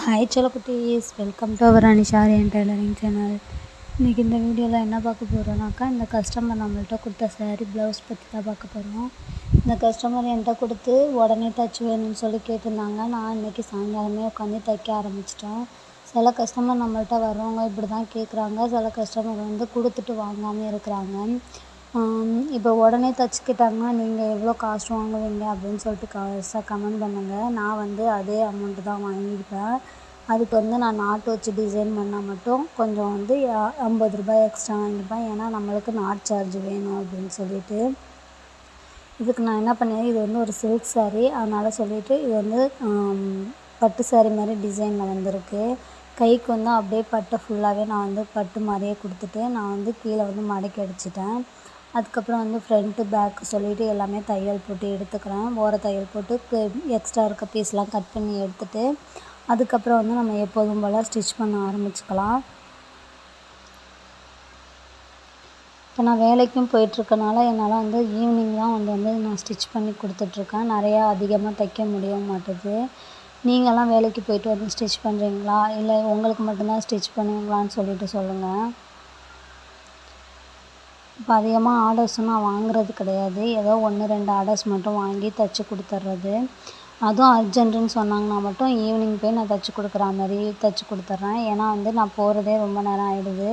Hi செல்லக்குட்டீஸ், welcome to our Anisha Aryan tailoring channel. இன்றைக்கி இந்த வீடியோவில் என்ன பார்க்க போகிறோன்னாக்கா, இந்த கஸ்டமர் நம்மள்கிட்ட கொடுத்த சாரீ ப்ளவுஸ் பற்றி தான் பார்க்க போகிறோம். இந்த கஸ்டமர் என்கிட்ட கொடுத்து உடனே தைச்சி வேணும்னு சொல்லி கேட்டிருந்தாங்க. நான் இன்றைக்கி சாயங்காலமே உட்காந்து தைக்க ஆரம்பிச்சிட்டேன். சில கஸ்டமர் நம்மள்கிட்ட வர்றவங்க இப்படி தான் கேட்குறாங்க. சில கஸ்டமர் வந்து கொடுத்துட்டு வாங்காமல் இருக்கிறாங்க. இப்போ உடனே தைச்சிக்கிட்டாங்கன்னா நீங்கள் எவ்வளோ காசு வாங்குவீங்க அப்படின்னு சொல்லிட்டு கமெண்ட் பண்ணுங்கள். நான் வந்து அதே அமௌண்ட்டு தான் வாங்கியிருப்பேன். அதுக்கு வந்து நான் நாட் வச்சு டிசைன் பண்ணால் மட்டும் கொஞ்சம் வந்து ரூ. 50 எக்ஸ்ட்ரா வாங்கிப்பேன். ஏன்னா நம்மளுக்கு நாட் சார்ஜ் வேணும் அப்படின்னு சொல்லிட்டு. இதுக்கு நான் என்ன பண்ணேன், இது வந்து ஒரு சில்க் சாரீ, அதனால் சொல்லிவிட்டு இது வந்து பட்டு சாரீ மாதிரி டிசைனில் வந்திருக்கு. கைக்கு வந்து அப்படியே பட்டை ஃபுல்லாகவே நான் வந்து பட்டு மாதிரியே கொடுத்துட்டு நான் வந்து கீழே வந்து மடக்கி அடிச்சிட்டேன். அதுக்கப்புறம் வந்து ஃப்ரண்ட்டு பேக்கு சொல்லிவிட்டு எல்லாமே தையல் போட்டு எடுத்துக்கிறேன். ஓர தையல் போட்டு எக்ஸ்ட்ரா இருக்க பீஸ்லாம் கட் பண்ணி எடுத்துகிட்டு அதுக்கப்புறம் வந்து நம்ம எப்போதும் போல் ஸ்டிச் பண்ண ஆரம்பிச்சுக்கலாம். இப்போ நான் வேலைக்கும் போயிட்டுருக்கனால என்னால் வந்து ஈவினிங் தான் வந்து நான் ஸ்டிச் பண்ணி கொடுத்துட்ருக்கேன். நிறையா அதிகமாக தைக்க முடிய மாட்டுது. நீங்கள்லாம் வேலைக்கு போயிட்டு வந்து ஸ்டிச் பண்ணுறீங்களா, இல்லை உங்களுக்கு மட்டும்தான் ஸ்டிச் பண்ணுவீங்களான்னு சொல்லிட்டு சொல்லுங்கள். இப்போ அதிகமாக ஆர்டர்ஸும் நான் வாங்குறது கிடையாது. ஏதோ 1, 2 ஆர்டர்ஸ் மட்டும் வாங்கி தைச்சி கொடுத்துட்றது. அதுவும் அர்ஜென்ட்டுன்னு சொன்னாங்கன்னா மட்டும் ஈவினிங் போய் நான் தைச்சி கொடுக்குற மாதிரி தைச்சி கொடுத்துட்றேன். ஏன்னா வந்து நான் போகிறதே ரொம்ப நேரம் ஆகிடுது.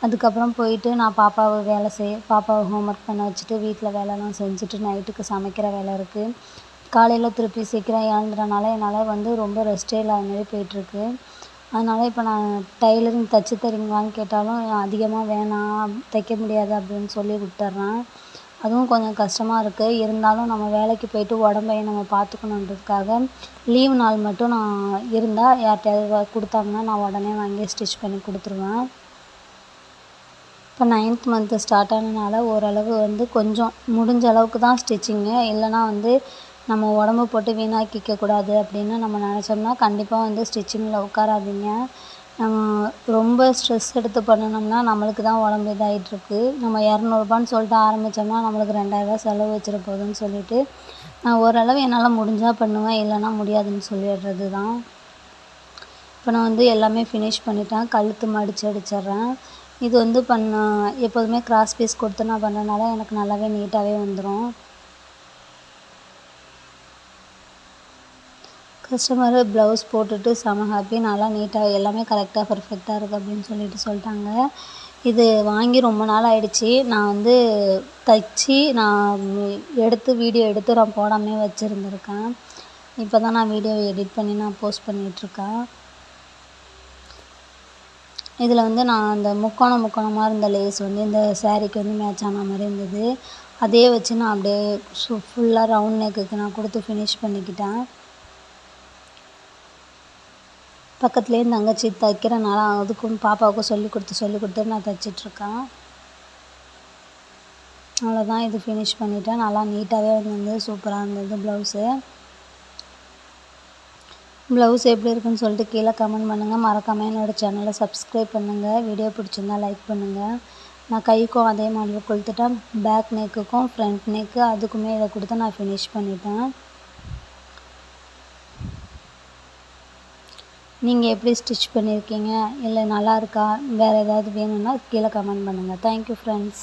அதுக்கப்புறம் போயிட்டு நான் பாப்பாவை ஹோம்ஒர்க் பண்ண வச்சுட்டு வீட்டில் வேலைலாம் செஞ்சுட்டு நைட்டுக்கு சமைக்கிற வேலை இருக்குது. காலையில் திருப்பி சீக்கிரம் எழுந்துறனால என்னால் வந்து ரொம்ப ரெஸ்ட்டே இல்லாத மாதிரி போயிட்டுருக்கு. அதனால் இப்போ நான் டைலரிங் தைச்சி தரீங்களான்னு கேட்டாலும் அதிகமாக வேணாம், தைக்க முடியாது அப்படின்னு சொல்லி விட்டுறேன். அதுவும் கொஞ்சம் கஷ்டமாக இருக்குது. இருந்தாலும் நம்ம வேலைக்கு போயிட்டு உடம்பையும் நம்ம பார்த்துக்கணுன்றதுக்காக லீவ் நாள் மட்டும் நான் இருந்தால் யார்கிட்டையாவது கொடுத்தாங்கன்னா நான் உடனே வாங்கி ஸ்டிச் பண்ணி கொடுத்துருவேன். இப்போ 9th மந்த்து ஸ்டார்ட் ஆனதுனால ஓரளவு வந்து கொஞ்சம் முடிஞ்ச அளவுக்கு தான் ஸ்டிச்சிங்கு. இல்லைனா வந்து நம்ம உடம்பு போட்டு வீணாக்கிக்கக்கூடாது அப்படின்னு நம்ம நினச்சோம்னா கண்டிப்பாக வந்து ஸ்டிச்சிங்கில் உட்காராதீங்க. ரொம்ப ஸ்ட்ரெஸ் எடுத்து பண்ணினோம்னா நம்மளுக்கு தான் உடம்பு இதாகிட்டுருக்கு. நம்ம ரூ. 200ன்னு சொல்லிட்டு ஆரம்பித்தோம்னா நம்மளுக்கு ரூ. 2000 செலவு வச்சிட போகுதுன்னு சொல்லிவிட்டு நான் ஓரளவு என்னால் முடிஞ்சால் பண்ணுவேன், இல்லைனா முடியாதுன்னு சொல்லிடுறது தான். இப்போ நான் வந்து எல்லாமே ஃபினிஷ் பண்ணிட்டேன். கழுத்து மடித்து அடிச்சிட்றேன். இது வந்து எப்போதுமே கிராஸ் பீஸ் கொடுத்து நான் பண்ணுறதுனால எனக்கு நல்லாவே நீட்டாகவே வந்துடும். கஸ்டமர் ப்ளவுஸ் போட்டுட்டு செம ஹாப்பி. நல்லா நீட்டாக எல்லாமே கரெக்டாக பர்ஃபெக்டாக இருக்குது அப்படின்னு சொல்லிட்டாங்க. இது வாங்கி ரொம்ப நாள் ஆகிடுச்சி. நான் வந்து தைச்சி நான் வீடியோ எடுத்து நான் போடாமே வச்சுருந்துருக்கேன். இப்போ தான் நான் வீடியோ எடிட் பண்ணி நான் போஸ்ட் பண்ணிகிட்ருக்கேன். இதில் வந்து நான் அந்த முக்கோணமாக இருந்த லேஸ் வந்து இந்த சாரீக்கு வந்து மேட்ச் ஆன மாதிரி இருந்தது. அதே வச்சு நான் அப்படியே ஃபுல்லாக ரவுண்ட் நெக்குக்கு நான் கொடுத்து ஃபினிஷ் பண்ணிக்கிட்டேன். பக்கத்துலேயே தங்கச்சி தைக்கிறனால அதுக்கும் பாப்பாவுக்கும் சொல்லி கொடுத்து நான் தைச்சிட்ருக்கேன். அவ்வளோதான், இது ஃபினிஷ் பண்ணிவிட்டேன். நல்லா நீட்டாகவே வந்து சூப்பராக இருந்தது ப்ளவுஸ் எப்படி இருக்குன்னு சொல்லிட்டு கீழே கமெண்ட் பண்ணுங்கள். மறக்காமல் என்னோடய சேனலை சப்ஸ்கிரைப் பண்ணுங்கள். வீடியோ பிடிச்சிருந்தா லைக் பண்ணுங்கள். நான் கைக்கும் அதே மாதிரி கொடுத்துட்டேன். பேக் நெக்குக்கும் ஃப்ரண்ட் நெக்கு அதுக்குமே இதை கொடுத்து நான் ஃபினிஷ் பண்ணிட்டேன். நீங்கள் எப்படி ஸ்டிச் பண்ணியிருக்கீங்க, இல்லை நல்லா இருக்கா, வேறு ஏதாவது வேணும்னா கீழே கமெண்ட் பண்ணுங்கள். Thank you friends.